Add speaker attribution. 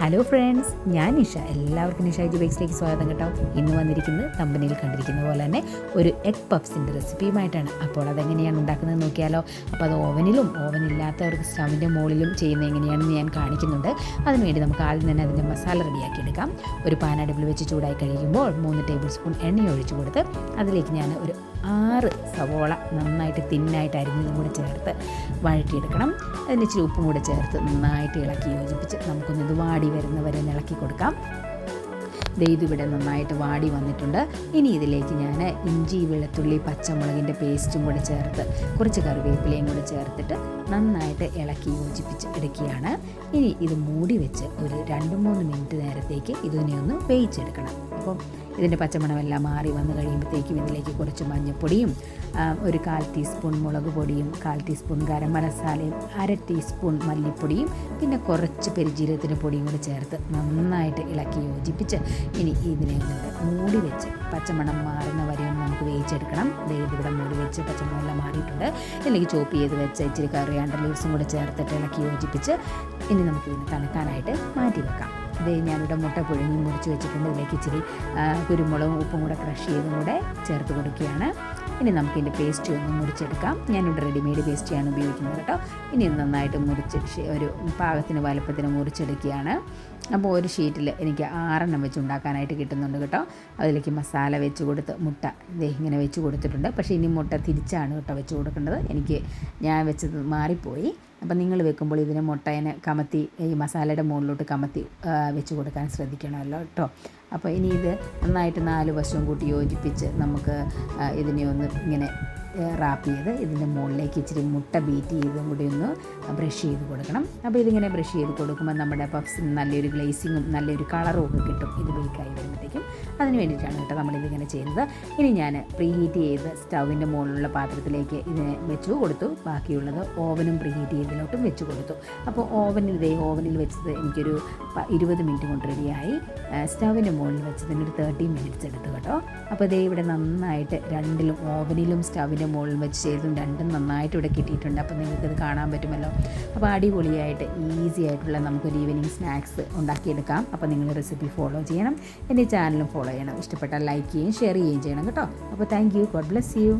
Speaker 1: Hello friends, ഞാൻ നിഷ. എല്ലാവർക്കും നിഷ ബേക്സിലേക്ക് സ്വാഗതം കേട്ടോ. ഇന്ന് വന്നിരിക്കുന്നത് തമ്പനിയിൽ കണ്ടിരിക്കുന്ന പോലെ തന്നെ ഒരു എഗ് പഫ്സിൻ്റെ റെസിപ്പിയുമായിട്ടാണ്. അപ്പോൾ അതെങ്ങനെയാണ് ഉണ്ടാക്കുന്നത് നോക്കിയാലോ. അപ്പോൾ അത് ഓവനില്ലാത്തവർക്ക് സ്റ്റവിൻ്റെ മുകളിലും ചെയ്യുന്നത് എങ്ങനെയാണെന്ന് ഞാൻ കാണിക്കുന്നുണ്ട്. അതിനുവേണ്ടി നമുക്ക് ആദ്യം തന്നെ അതിൻ്റെ മസാല റെഡിയാക്കി എടുക്കാം. ഒരു പാൻ അടുപ്പിൽ വെച്ച് ചൂടായി കഴിയുമ്പോൾ 3 ടേബിൾ സ്പൂൺ എണ്ണ ഒഴിച്ചു കൊടുത്ത് അതിലേക്ക് ഞാൻ ഒരു 6 സവോള നന്നായിട്ട് തിന്നായിട്ട് അരിഞ്ഞതും കൂടെ ചേർത്ത് വഴറ്റിയെടുക്കണം. അതിന് ഇച്ചിരി ഉപ്പും കൂടെ ചേർത്ത് നന്നായിട്ട് ഇളക്കി യോജിപ്പിച്ച് നമുക്കൊന്ന് ഇത് വാടി വരുന്നവരെ ഇളക്കി കൊടുക്കാം. ഇതിവിടെ നന്നായിട്ട് വാടി വന്നിട്ടുണ്ട്. ഇനി ഇതിലേക്ക് ഞാൻ ഇഞ്ചി, വെളുത്തുള്ളി, പച്ചമുളകിൻ്റെ പേസ്റ്റും കൂടെ ചേർത്ത് കുറച്ച് കറിവേപ്പിലയും കൂടെ ചേർത്തിട്ട് നന്നായിട്ട് ഇളക്കി യോജിപ്പിച്ച് എടുക്കുകയാണ്. ഇനി ഇത് മൂടി വെച്ച് ഒരു 2-3 മിനിറ്റ് നേരത്തേക്ക് ഇതിനെ ഒന്ന് വേവിച്ചെടുക്കണം. അപ്പം ഇതിൻ്റെ പച്ചമണമെല്ലാം മാറി വന്നു കഴിയുമ്പോഴത്തേക്കും ഇതിലേക്ക് കുറച്ച് മഞ്ഞൾപ്പൊടിയും ഒരു 1/4 ടീസ്പൂൺ മുളക് പൊടിയും 1/4 ടീസ്പൂൺ ഗരം മസാലയും 1/2 ടീസ്പൂൺ മല്ലിപ്പൊടിയും പിന്നെ കുറച്ച് പെരുജീരകത്തിൻ്റെ പൊടിയും കൂടി ചേർത്ത് നന്നായിട്ട് ഇളക്കി യോജിപ്പിച്ച് ഇനി ഇതിനെ മൂടി വെച്ച് പച്ചമണം മാറുന്ന വരെയും നമുക്ക് വേവിച്ചെടുക്കണം. ഇവിടെ മൂടി വെച്ച് പച്ചമണമെല്ലാം മാറിയിട്ടുണ്ട്. ഇതിലേക്ക് ചോപ്പ് ചെയ്ത് വെച്ച് ഇച്ചിരി കറിയാണ്ടർ ലീവ്സും കൂടെ ചേർത്തിട്ട് ഇളക്കി യോജിപ്പിച്ച് ഇനി നമുക്കിതിനെ തണുക്കാനായിട്ട് മാറ്റി വെക്കാം. ഞാനിവിടെ മുട്ട പുഴുങ്ങി മുറിച്ച് വെച്ചിട്ടുണ്ട്. ഇതിലേക്ക് ഇച്ചിരി കുരുമുളകും ഉപ്പും കൂടെ ക്രഷ് ചെയ്തും കൂടെ ചേർത്ത് കൊടുക്കുകയാണ്. ഇനി നമുക്കിതിൻ്റെ പേസ്റ്റ് ഒന്ന് മുറിച്ചെടുക്കാം. ഞാനിവിടെ റെഡിമെയ്ഡ് പേസ്റ്റിയാണ് ഉപയോഗിക്കുന്നത് കേട്ടോ. ഇനി നന്നായിട്ട് മുറിച്ച് ഒരു പാകത്തിന് വലുപ്പത്തിന് മുറിച്ചെടുക്കുകയാണ്. അപ്പോൾ ഒരു ഷീറ്റിൽ എനിക്ക് 6 വെച്ച് ഉണ്ടാക്കാനായിട്ട് കിട്ടുന്നുണ്ട് കേട്ടോ. അതിലേക്ക് മസാല വെച്ച് കൊടുത്ത് മുട്ട ഇങ്ങനെ വെച്ച് കൊടുത്തിട്ടുണ്ട്. പക്ഷേ ഇനി മുട്ട തിരിച്ചാണ് കേട്ടോ വെച്ച് കൊടുക്കേണ്ടത്. ഞാൻ വെച്ചത് മാറിപ്പോയി. അപ്പം നിങ്ങൾ വെക്കുമ്പോൾ ഇതിനെ മുട്ടേനെ കമത്തി ഈ മസാലയുടെ മുകളിലോട്ട് കമത്തി വെച്ച് കൊടുക്കാൻ ശ്രദ്ധിക്കണമല്ലോ കേട്ടോ. അപ്പോൾ ഇനി ഇത് നന്നായിട്ട് 4 വശവും കൂട്ടി യോജിപ്പിച്ച് നമുക്ക് ഇതിനെ ഒന്ന് ഇങ്ങനെ റാപ്പ് ചെയ്ത് ഇതിൻ്റെ മുകളിലേക്ക് ഇച്ചിരി മുട്ട ബീറ്റ് ചെയ്തും കൂടി ഒന്ന് ബ്രഷ് ചെയ്ത് കൊടുക്കണം. അപ്പോൾ ഇതിങ്ങനെ ബ്രഷ് ചെയ്ത് കൊടുക്കുമ്പോൾ നമ്മുടെ പഫ്സിന് നല്ലൊരു ഗ്ലേസിങ്ങും നല്ലൊരു കളറും ഒക്കെ കിട്ടും. ഇത് ബേക്കായി വരുമ്പോഴത്തേക്കും അതിന് വേണ്ടിയിട്ടാണ് കേട്ടോ നമ്മളിതിങ്ങനെ ചെയ്യുന്നത്. ഇനി ഞാൻ പ്രീഹീറ്റ് ചെയ്ത് സ്റ്റൗവിൻ്റെ മുകളിലുള്ള പാത്രത്തിലേക്ക് ഇതിനെ വെച്ച് കൊടുത്തു. ബാക്കിയുള്ളത് ഓവനും പ്രീഹീറ്റ് ചെയ്തതിലോട്ടും വെച്ച് കൊടുത്തു. അപ്പോൾ ഓവനിൽ വെച്ചത് എനിക്കൊരു 20 മിനിറ്റ് കൊണ്ട് റെഡിയായി. സ്റ്റൗവിൻ്റെ മുകളിൽ വെച്ചതിനൊരു 30 മിനിറ്റ്സ് എടുത്തു കേട്ടോ. അപ്പോൾ ഇവിടെ നന്നായിട്ട് രണ്ടിലും ഓവനിലും സ്റ്റൗവിൻ്റെ മുകളിൽ വെച്ച് ചെയ്തും രണ്ടും നന്നായിട്ട് ഇവിടെ കിട്ടിയിട്ടുണ്ട്. അപ്പോൾ നിങ്ങൾക്കിത് കാണാൻ പറ്റുമല്ലോ. അപ്പോൾ അടിപൊളിയായിട്ട് ഈസി ആയിട്ടുള്ള നമുക്കൊരു ഈവനിങ് സ്നാക്സ് ഉണ്ടാക്കിയെടുക്കാം. അപ്പോൾ നിങ്ങൾ റെസിപ്പി ഫോളോ ചെയ്യണം. എൻ്റെ ചാനലും ഫോളോ ചെയ്യണം. ഇഷ്ടപ്പെട്ടാൽ ലൈക്ക് ചെയ്യുകയും ഷെയർ ചെയ്യുകയും ചെയ്യണം കേട്ടോ. അപ്പോൾ thank you. God bless you.